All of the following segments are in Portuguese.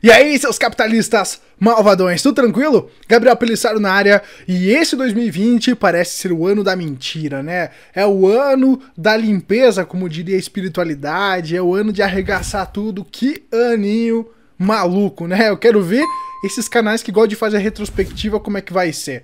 E aí, seus capitalistas malvadões, tudo tranquilo? Gabriel Pelissaro na área, e esse 2020 parece ser o ano da mentira, né? É o ano da limpeza, como diria a espiritualidade, é o ano de arregaçar tudo. Que aninho maluco, né? Eu quero ver esses canais que gostam de fazer retrospectiva, como é que vai ser.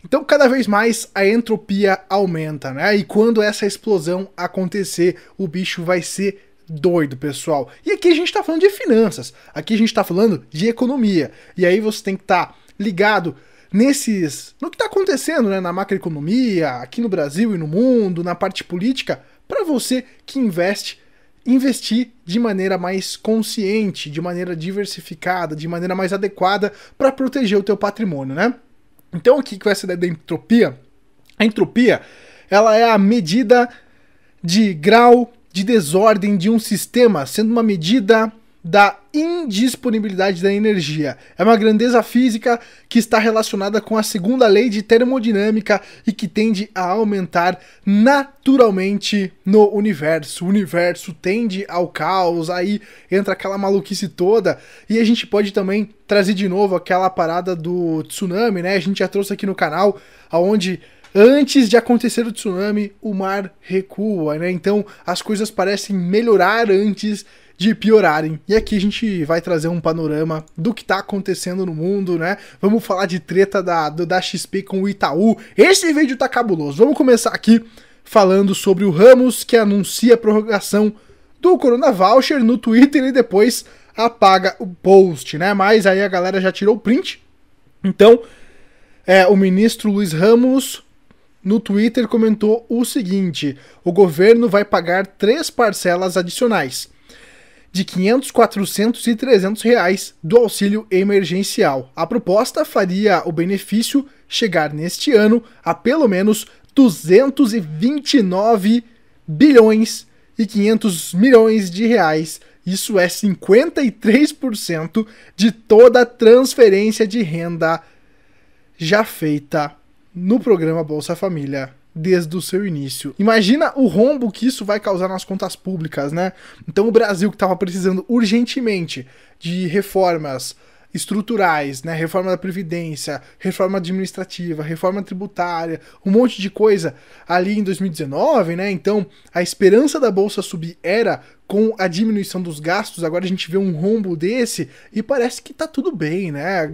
Então, cada vez mais a entropia aumenta, né? E quando essa explosão acontecer, o bicho vai ser doido, pessoal. E aqui a gente tá falando de finanças, aqui a gente tá falando de economia. E aí você tem que estar ligado no que tá acontecendo, né, na macroeconomia, aqui no Brasil e no mundo, na parte política, para você que investir de maneira mais consciente, de maneira diversificada, de maneira mais adequada para proteger o teu patrimônio, né? Então, o que vai ser da entropia? A entropia, ela é a medida de grau de desordem de um sistema, sendo uma medida da indisponibilidade da energia. É uma grandeza física que está relacionada com a segunda lei de termodinâmica e que tende a aumentar naturalmente no universo. O universo tende ao caos, aí entra aquela maluquice toda, e a gente pode também trazer de novo aquela parada do tsunami, né? A gente já trouxe aqui no canal, onde antes de acontecer o tsunami, o mar recua, né? Então as coisas parecem melhorar antes de piorarem. E aqui a gente vai trazer um panorama do que está acontecendo no mundo, né? Vamos falar de treta da XP com o Itaú. Esse vídeo tá cabuloso. Vamos começar aqui falando sobre o Ramos, que anuncia a prorrogação do Corona Voucher no Twitter e depois apaga o post, né? Mas aí a galera já tirou o print. Então, o ministro Luiz Ramos no Twitter comentou o seguinte: o governo vai pagar 3 parcelas adicionais de 500, 400 e 300 reais do auxílio emergencial. A proposta faria o benefício chegar neste ano a pelo menos 229 bilhões e 500 milhões de reais. Isso é 53% de toda a transferência de renda já feita no programa Bolsa Família desde o seu início. Imagina o rombo que isso vai causar nas contas públicas, né? Então o Brasil, que estava precisando urgentemente de reformas estruturais, né? Reforma da Previdência, reforma administrativa, reforma tributária, um monte de coisa ali em 2019, né? Então a esperança da Bolsa subir era com a diminuição dos gastos. Agora a gente vê um rombo desse e parece que tá tudo bem, né?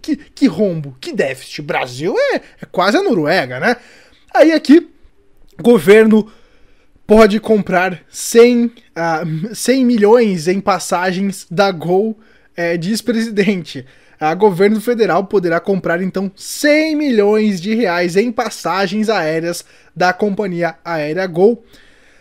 Que rombo, que déficit. O Brasil é quase a Noruega, né? Aí aqui, o governo pode comprar 100 milhões em passagens da Gol, diz presidente. O governo federal poderá comprar, então, 100 milhões de reais em passagens aéreas da companhia aérea Gol,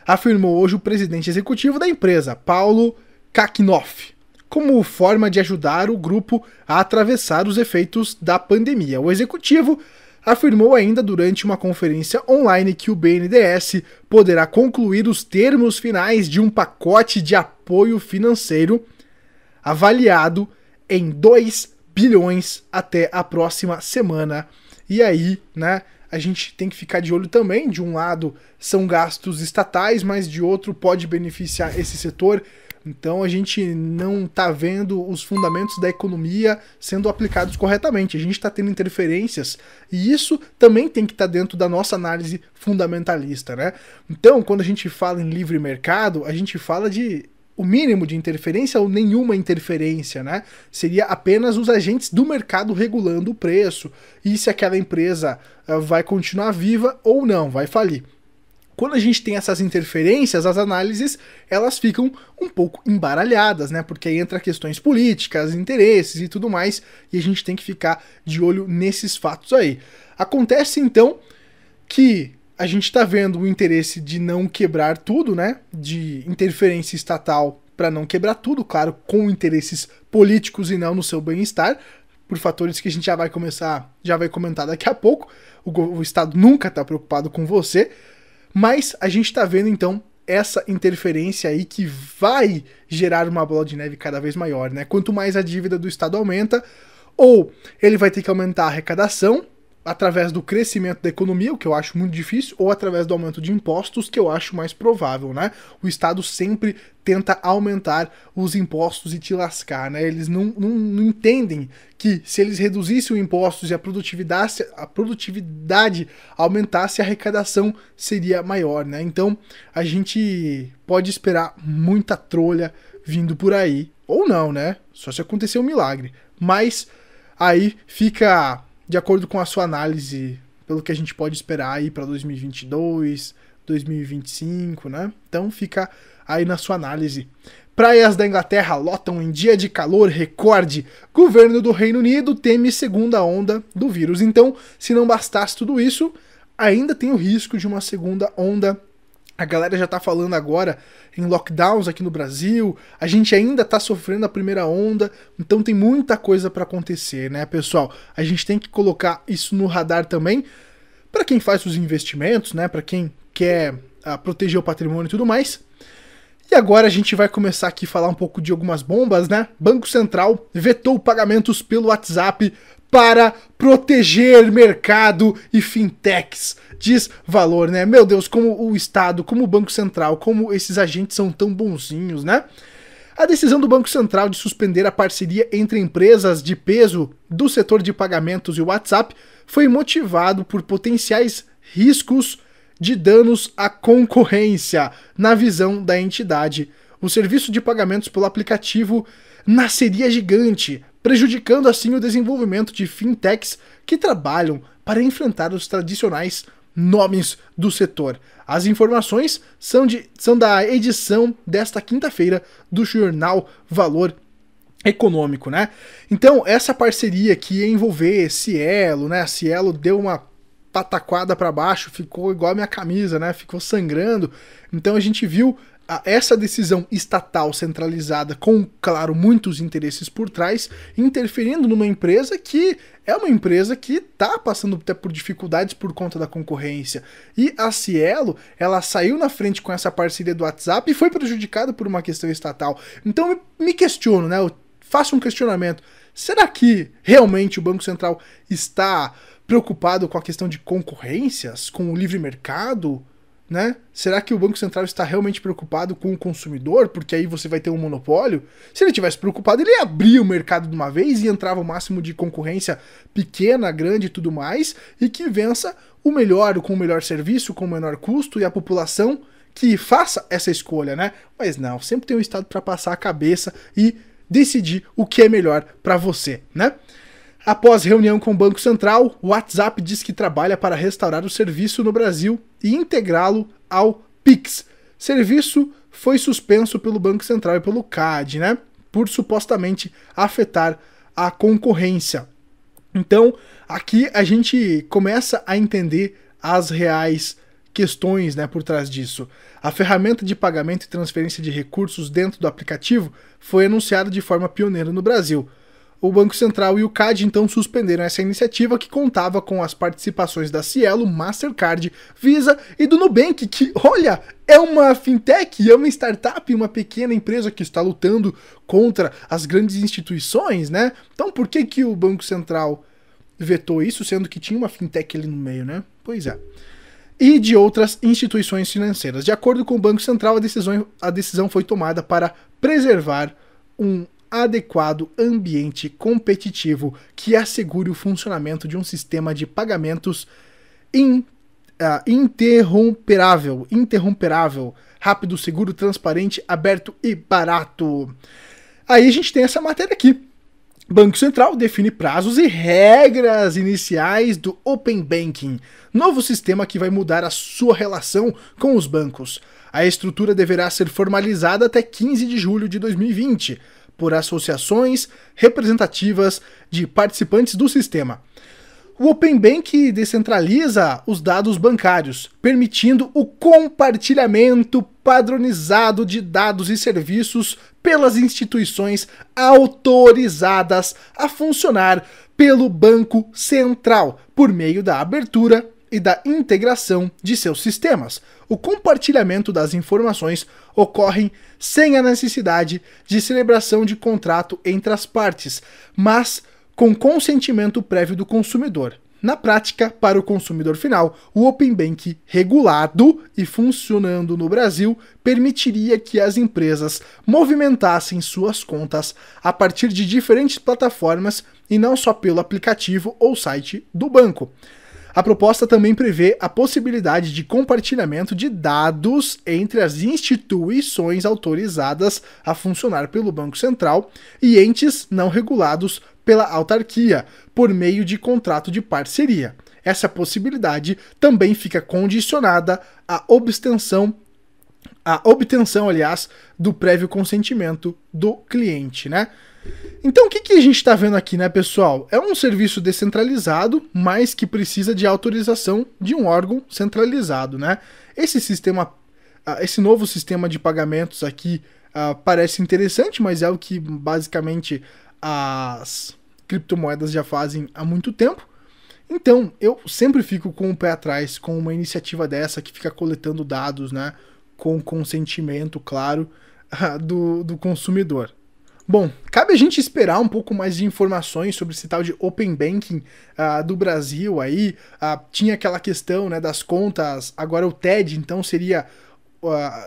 afirmou hoje o presidente executivo da empresa, Paulo Kakinoff, como forma de ajudar o grupo a atravessar os efeitos da pandemia. O executivo afirmou ainda durante uma conferência online que o BNDES poderá concluir os termos finais de um pacote de apoio financeiro avaliado em 2 bilhões até a próxima semana. E aí, né, a gente tem que ficar de olho também. De um lado são gastos estatais, mas de outro pode beneficiar esse setor. Então a gente não está vendo os fundamentos da economia sendo aplicados corretamente. A gente está tendo interferências e isso também tem que estar dentro da nossa análise fundamentalista, né? Então, quando a gente fala em livre mercado, a gente fala de o mínimo de interferência ou nenhuma interferência, né? Seria apenas os agentes do mercado regulando o preço e se aquela empresa vai continuar viva ou não, vai falir. Quando a gente tem essas interferências, as análises, elas ficam um pouco embaralhadas, né? Porque aí entra questões políticas, interesses e tudo mais, e a gente tem que ficar de olho nesses fatos aí. Acontece, então, que a gente está vendo o interesse de não quebrar tudo, né? De interferência estatal para não quebrar tudo, claro, com interesses políticos e não no seu bem-estar, por fatores que a gente já vai comentar daqui a pouco. O Estado nunca está preocupado com você. Mas a gente está vendo, então, essa interferência aí que vai gerar uma bola de neve cada vez maior, né? Quanto mais a dívida do Estado aumenta, ou ele vai ter que aumentar a arrecadação, através do crescimento da economia, o que eu acho muito difícil, ou através do aumento de impostos, que eu acho mais provável, né? O Estado sempre tenta aumentar os impostos e te lascar, né? Eles não entendem que se eles reduzissem os impostos e a produtividade aumentasse, a arrecadação seria maior, né? Então, a gente pode esperar muita trolha vindo por aí, ou não, né? Só se acontecer um milagre. Mas aí fica de acordo com a sua análise, pelo que a gente pode esperar aí para 2022, 2025, né? Então fica aí na sua análise. Praias da Inglaterra lotam em dia de calor recorde. Governo do Reino Unido teme segunda onda do vírus. Então, se não bastasse tudo isso, ainda tem o risco de uma segunda onda. A galera já tá falando agora em lockdowns aqui no Brasil, a gente ainda tá sofrendo a primeira onda, então tem muita coisa para acontecer, né, pessoal? A gente tem que colocar isso no radar também, para quem faz os investimentos, né, para quem quer proteger o patrimônio e tudo mais. E agora a gente vai começar aqui a falar um pouco de algumas bombas, né? Banco Central vetou pagamentos pelo WhatsApp para proteger mercado e fintechs. Diz Valor, né? Meu Deus, como o Estado, como o Banco Central, como esses agentes são tão bonzinhos, né? A decisão do Banco Central de suspender a parceria entre empresas de peso do setor de pagamentos e o WhatsApp foi motivado por potenciais riscos de danos à concorrência, na visão da entidade. O serviço de pagamentos pelo aplicativo nasceria gigante, prejudicando assim o desenvolvimento de fintechs que trabalham para enfrentar os tradicionais nomes do setor. As informações são da edição desta quinta-feira do jornal Valor Econômico, né? Então, essa parceria que ia envolver Cielo, né? A Cielo deu uma pataquada para baixo, ficou igual a minha camisa, né? Ficou sangrando. Então a gente viu essa decisão estatal centralizada com, claro, muitos interesses por trás, interferindo numa empresa que é uma empresa que está passando até por dificuldades por conta da concorrência. E a Cielo, ela saiu na frente com essa parceria do WhatsApp e foi prejudicada por uma questão estatal. Então eu me questiono, né? Eu faço um questionamento. Será que realmente o Banco Central está preocupado com a questão de concorrências, com o livre mercado, né? Será que o Banco Central está realmente preocupado com o consumidor? Porque aí você vai ter um monopólio. Se ele tivesse preocupado, ele abria o mercado de uma vez e entrava o máximo de concorrência pequena, grande e tudo mais, e que vença o melhor, com o melhor serviço, com o menor custo, e a população que faça essa escolha, né? Mas não, sempre tem um Estado para passar a cabeça e decidir o que é melhor para você, né? Após reunião com o Banco Central, o WhatsApp diz que trabalha para restaurar o serviço no Brasil e integrá-lo ao Pix. Serviço foi suspenso pelo Banco Central e pelo CAD, né? Por supostamente afetar a concorrência. Então, aqui a gente começa a entender as reais questões, né, por trás disso. A ferramenta de pagamento e transferência de recursos dentro do aplicativo foi anunciada de forma pioneira no Brasil. O Banco Central e o CAD então suspenderam essa iniciativa, que contava com as participações da Cielo, Mastercard, Visa e do Nubank, que, olha, é uma fintech, é uma startup, uma pequena empresa que está lutando contra as grandes instituições, né? Então por que o Banco Central vetou isso, sendo que tinha uma fintech ali no meio, né? Pois é. E de outras instituições financeiras. De acordo com o Banco Central, a decisão foi tomada para preservar um adequado ambiente competitivo que assegure o funcionamento de um sistema de pagamentos interromperável, rápido, seguro, transparente, aberto e barato. Aí a gente tem essa matéria aqui. Banco Central define prazos e regras iniciais do Open Banking, novo sistema que vai mudar a sua relação com os bancos. A estrutura deverá ser formalizada até 15 de julho de 2020. Por associações representativas de participantes do sistema. O Open Bank descentraliza os dados bancários, permitindo o compartilhamento padronizado de dados e serviços pelas instituições autorizadas a funcionar pelo Banco Central, por meio da abertura e da integração de seus sistemas. O compartilhamento das informações ocorre sem a necessidade de celebração de contrato entre as partes, mas com consentimento prévio do consumidor. Na prática, para o consumidor final, o Open Banking regulado e funcionando no Brasil permitiria que as empresas movimentassem suas contas a partir de diferentes plataformas e não só pelo aplicativo ou site do banco. A proposta também prevê a possibilidade de compartilhamento de dados entre as instituições autorizadas a funcionar pelo Banco Central e entes não regulados pela autarquia, por meio de contrato de parceria. Essa possibilidade também fica condicionada à obtenção, do prévio consentimento do cliente, né? Então o que a gente está vendo aqui, né, pessoal? É um serviço descentralizado, mas que precisa de autorização de um órgão centralizado, né? Esse novo sistema de pagamentos aqui parece interessante, mas é o que basicamente as criptomoedas já fazem há muito tempo. Então eu sempre fico com o pé atrás com uma iniciativa dessa que fica coletando dados, né, com consentimento, claro, do consumidor. Bom, cabe a gente esperar um pouco mais de informações sobre esse tal de Open Banking do Brasil aí. Tinha aquela questão, né, das contas, agora o TED, então seria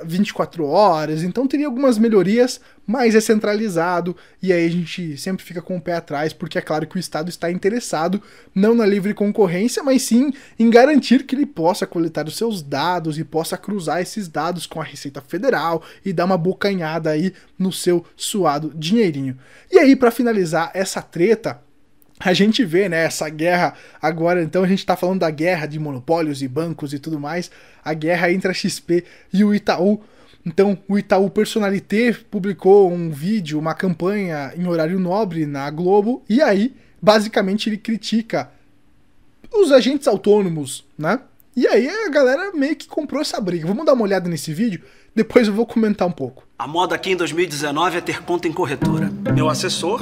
24 horas, então teria algumas melhorias, mas é centralizado, e aí a gente sempre fica com o pé atrás, porque é claro que o Estado está interessado não na livre concorrência, mas sim em garantir que ele possa coletar os seus dados e possa cruzar esses dados com a Receita Federal e dar uma bocanhada aí no seu suado dinheirinho. E aí, para finalizar essa treta, a gente vê, né, essa guerra agora, então a gente tá falando da guerra de monopólios e bancos e tudo mais, a guerra entre a XP e o Itaú. Então o Itaú Personalité publicou um vídeo, uma campanha em horário nobre na Globo, e aí basicamente ele critica os agentes autônomos, né? E aí a galera meio que comprou essa briga. Vamos dar uma olhada nesse vídeo, depois eu vou comentar um pouco. A moda aqui em 2019 é ter conta em corretora. Meu assessor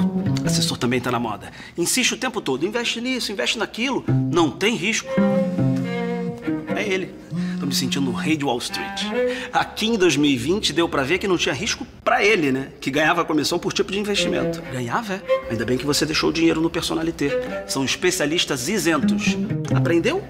também tá na moda. Insiste o tempo todo, investe nisso, investe naquilo, não tem risco. É ele. Tô me sentindo o rei de Wall Street. Aqui em 2020 deu pra ver que não tinha risco pra ele, né? Que ganhava comissão por tipo de investimento. Ganhava, é? Ainda bem que você deixou o dinheiro no Personalité. São especialistas isentos. Aprendeu?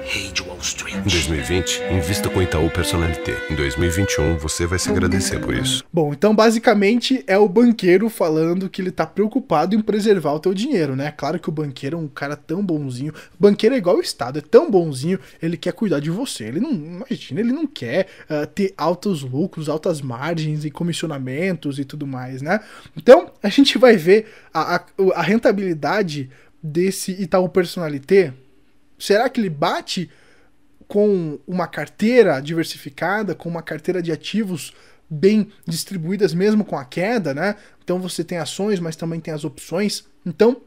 Rei de Wall Street. Em 2020, invista com Itaú Personalité. Em 2021, você vai se agradecer por isso. Bom, então basicamente é o banqueiro falando que ele tá preocupado em preservar o teu dinheiro, né? Claro que o banqueiro é um cara tão bonzinho. O banqueiro é igual o Estado, é tão bonzinho, ele quer cuidar de você. Ele não, imagina, ele não quer ter altos lucros, altas margens e comissionamentos e tudo mais, né? Então, a gente vai ver a rentabilidade desse Itaú Personalité. Será que ele bate com uma carteira diversificada, com uma carteira de ativos bem distribuídas mesmo com a queda, né? Então você tem ações, mas também tem as opções. Então,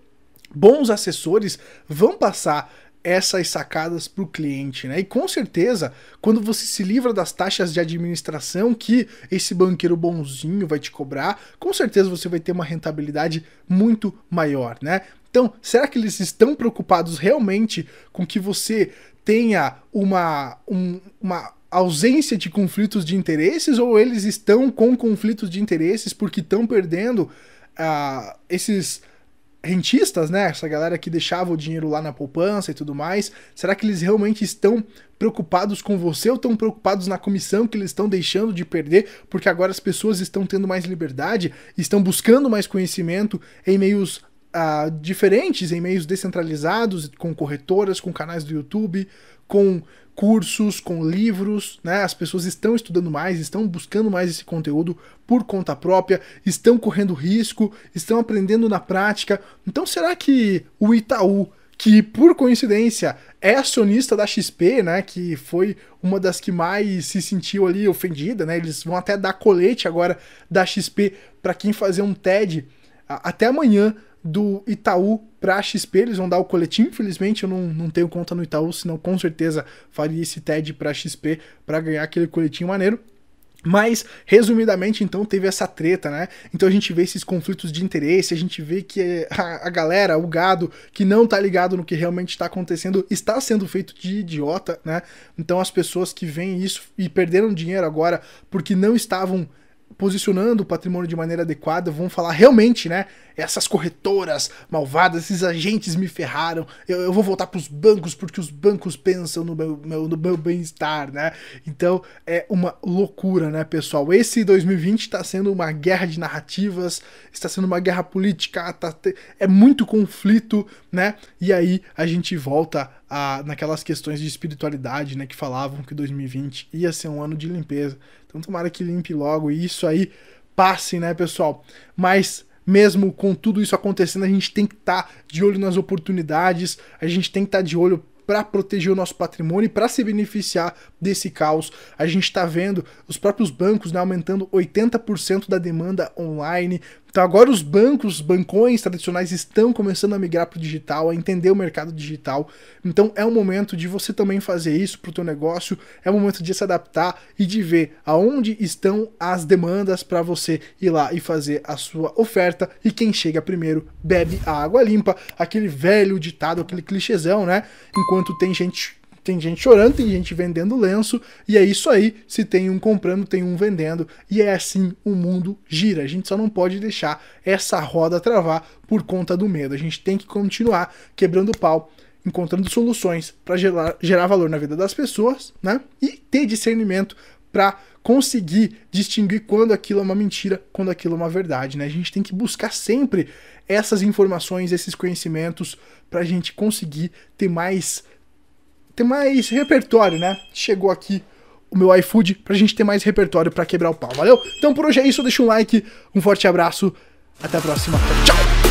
bons assessores vão passar essas sacadas para o cliente, né? E com certeza, quando você se livra das taxas de administração que esse banqueiro bonzinho vai te cobrar, com certeza você vai ter uma rentabilidade muito maior, né? Então, será que eles estão preocupados realmente com que você tenha uma ausência de conflitos de interesses, ou eles estão com conflitos de interesses porque estão perdendo esses rentistas, né? Essa galera que deixava o dinheiro lá na poupança e tudo mais? Será que eles realmente estão preocupados com você ou estão preocupados na comissão que eles estão deixando de perder, porque agora as pessoas estão tendo mais liberdade, estão buscando mais conhecimento em meios diferentes, em meios descentralizados, com corretoras, com canais do YouTube, com cursos, com livros, né? As pessoas estão estudando mais, estão buscando mais esse conteúdo por conta própria, estão correndo risco, estão aprendendo na prática. Então será que o Itaú, que por coincidência é acionista da XP, né, que foi uma das que mais se sentiu ali ofendida, né? Eles vão até dar colete agora da XP para quem fazer um TED até amanhã do Itaú para a XP, eles vão dar o coletinho. Infelizmente eu não tenho conta no Itaú, senão com certeza faria esse TED para a XP para ganhar aquele coletinho maneiro. Mas, resumidamente, então, teve essa treta, né? Então a gente vê esses conflitos de interesse, a gente vê que a galera, o gado, que não tá ligado no que realmente está acontecendo, está sendo feito de idiota, né? Então as pessoas que veem isso e perderam dinheiro agora porque não estavam posicionando o patrimônio de maneira adequada, vão falar realmente, né? Essas corretoras malvadas, esses agentes me ferraram, eu vou voltar para os bancos porque os bancos pensam no meu bem-estar, né? Então é uma loucura, né, pessoal? Esse 2020 está sendo uma guerra de narrativas, está sendo uma guerra política, é muito conflito, né? E aí a gente volta naquelas questões de espiritualidade, né, que falavam que 2020 ia ser um ano de limpeza. Então tomara que limpe logo e isso aí passe, né, pessoal? Mas mesmo com tudo isso acontecendo, a gente tem que estar de olho nas oportunidades, a gente tem que estar de olho para proteger o nosso patrimônio e para se beneficiar desse caos. A gente está vendo os próprios bancos, né, aumentando 80% da demanda online. Então agora os bancões tradicionais estão começando a migrar para o digital, a entender o mercado digital. Então é um momento de você também fazer isso para o teu negócio, é um momento de se adaptar e de ver aonde estão as demandas para você ir lá e fazer a sua oferta. E quem chega primeiro bebe a água limpa, aquele velho ditado, aquele clichêzão, né? Enquanto tem gente chorando, tem gente vendendo lenço, e é isso aí, se tem um comprando, tem um vendendo, e é assim o mundo gira. A gente só não pode deixar essa roda travar por conta do medo. A gente tem que continuar quebrando o pau, encontrando soluções para gerar valor na vida das pessoas, né? E ter discernimento para conseguir distinguir quando aquilo é uma mentira, quando aquilo é uma verdade, né? A gente tem que buscar sempre essas informações, esses conhecimentos, para a gente conseguir ter mais repertório, né? Chegou aqui o meu iFood pra gente ter mais repertório pra quebrar o pau, valeu? Então por hoje é isso, deixa um like, um forte abraço, até a próxima, tchau!